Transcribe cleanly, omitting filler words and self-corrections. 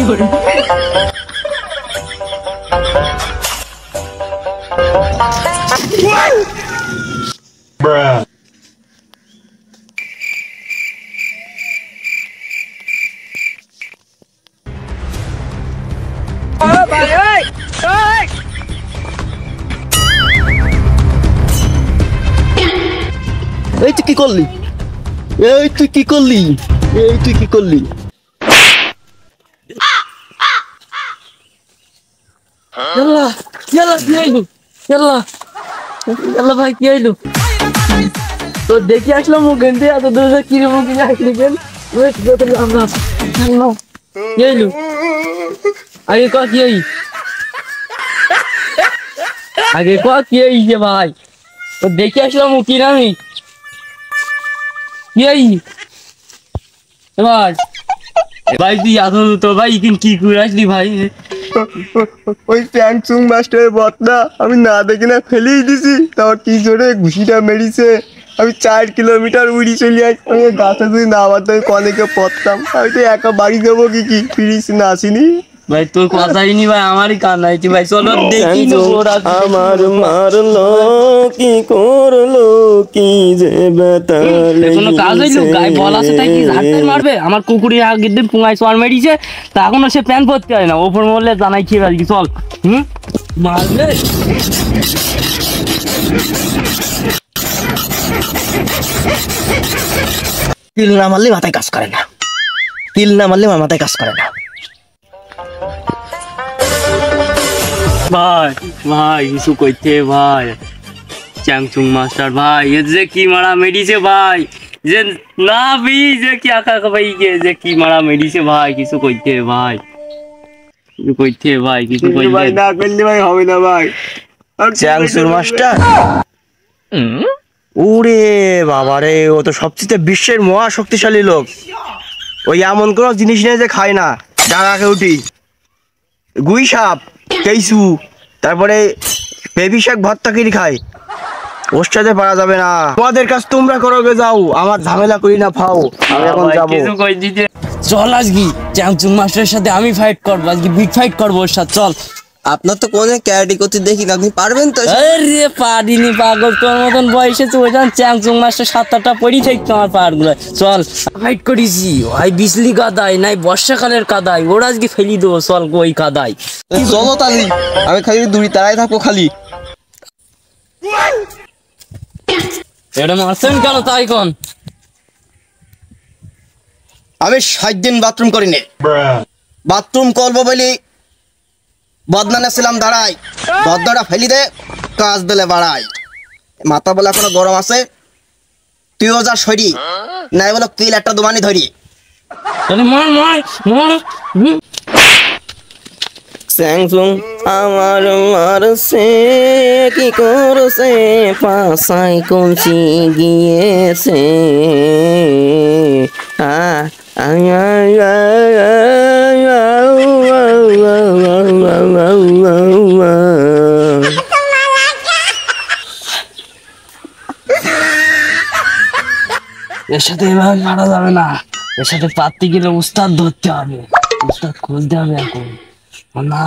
Bruh. ভাই এই এই এই তুই কি করলি? এই তুই কি করলি? এই তুই কি করলি? ইয়াল্লা ইয়াল্লা কি আইলো ইয়াল্লা ইয়াল্লা ভাই কি আইলো তো দেখি আসলাম মুখেন দিয়ে এত দূর কি রে মুখে আসলি কেন ওয়েট করতে আমরা ইয়াল্লা কি আইলো আগে ক কি আই আগে ক কি আই যে ভাই তো দেখি আসলাম মুখি না আমি কি আই ভাই ভাই তুই আসল তো ভাই কি করে আসলি ভাই ওই স্যাংসুং মাস্টারের বদনা আমি না দেখে না ফেলেই দিছি, তারপর কি জোরে ঘুষিটা মেরিছে। আমি 4 কিলোমিটার উড়ি চলে আসি, আমি গাছে যদি না বাঁধতে আমি কনেকে পড়তাম। আমি তো একা বাড়ি যাবো কি ফিরিস না আসিনি ভাই তোর কথাই নি ভাই আমারই কান নাইছি ভাই চলো দেখি আমার মারলো কি করলো কি যে বেতালে কোনো কাজ হইলো গায়ে বল আছে তাই কি ঝাড়তে মারবে আমার কুকুরি আগের দিন পুঙ্গায় সোয়ার মেরিছে তা এখনো সে প্যান পরতে হয় না ওপর বললে জানাই খেয়ে বাড়ি চল মারবে তিল না মারলে মাথায় কাজ করে না, তিল না মারলে আমার মাথায় কাজ করে না। ভাই ভাই কিছু কইতে ভাই চ্যাংচুং মাস্টার ভাই এ যে কি মারা মেডিছে ভাই যে না বি যে কি আকা ভাই যে কি মারা মেডিছে ভাই কিছু কইতে ভাই কিছু কইতে ভাই কিছু কইতে ভাই না করলে ভাই হবে না ভাই। চ্যাংচুং মাস্টার ওরে বাবা রে, ও তো সবচেয়ে বিশ্বের মহা শক্তিশালী লোক। ওই এমন কোনো জিনিস নেই যে খায় না। ডাঙাকে উঠি গুই সাপ কেইসু তারপরে বেবি শাক ভর্তা কিরি খায়, ওর সাথে পারা যাবে না। তোমাদের কাজ তোমরা করো গে যাও, আমার ঝামেলা করি না ফাও। আমি এখন যাবো। কিছু কই দিতে চল আজকে চ্যাংচুং মাস্টারের সাথে আমি ফাইট করবো আজকে বিগ ফাইট করবো ওর সাথে চল। আপনার তো কোনে ক্যারাটে করতে দেখি না, আপনি পারবেন তো? আরে পারিনি পাগল তোর মতন বয়সে তুই জান চ্যাংচুং মাস্টার 7-8টা পড়ি থাকতো আমার পাহাড়গুলো। চল ফাইট করিছি ভাই বিজলি কাদায় নাই বর্ষাকালের কাদায় ওরা আজকে ফেলি দেবো চল ওই কাদায়। চলো তালি, আমি খালি দূরে তারাই থাকবো খালি। এটা মারছেন কেন তাই কোন? আমি 60 দিন বাথরুম করিনি। Bruh. বাথরুম করবো বলি বদনানে ছিলাম দাঁড়াই, বদনাটা ফেলি দে কাজ দিলে বাড়াই। মাথা বলে এখনো গরম আছে, তুইও যা সরি নাই বলো কিল একটা দোমানি ধরি। মার মার মার স্যাংসুং আমার মারছে কি করছে পাশাই কমছি গিয়েছে এর সাথে এভাবে মারা যাবে না, এর সাথে পাততে গেলে উস্তাদ ধরতে হবে, উস্তাদ খুঁজতে হবে এখন না।